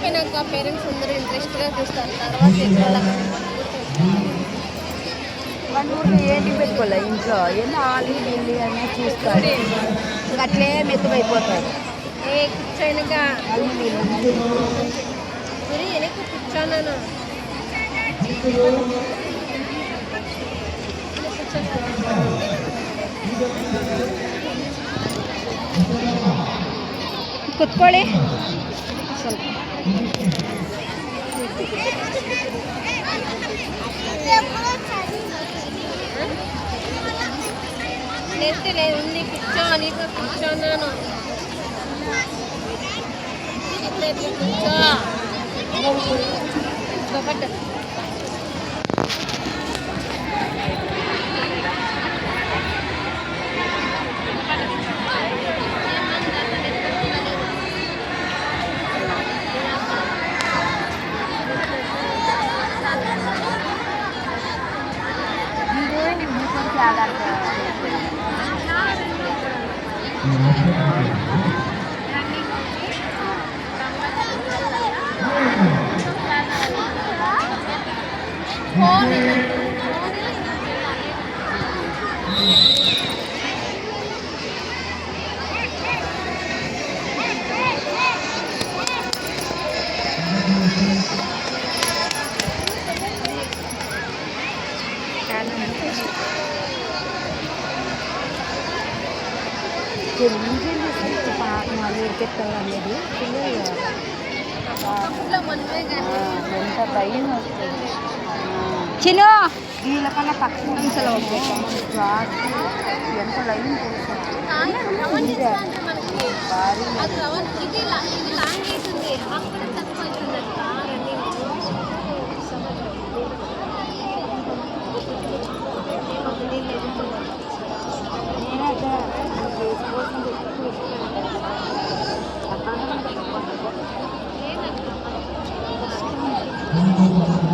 అయిపోయినాక పేరెంట్స్ అందరూ ఇంట్రెస్ట్గా చూస్తారు. తర్వాత ఎదురోళ్ళకి వాళ్ళు ఏంటి పెట్టుకోలే ఇంట్లో ఏందో ఆలి బిల్లి అని చూస్తారు. ఇంకా అట్లే మెతుకైపోతారు. ఏ కూర్చోనుగా వాళ్ళు వీళ్ళు గురి వెనక్కి కూర్చోన్నాను. ಕುತ್ಕೊಳ್ಳಿ ಸ್ವಲ್ಪ నెత్తి లేదు ఉంది కూర్చోని కూర్చోన్నాను. కూర్చో కూర్చోబట్ట అనేది ఎంత భయం వస్తుంది. చిన్న వీళ్ళకన్నా తక్కువ ఎంత లైన్ నేను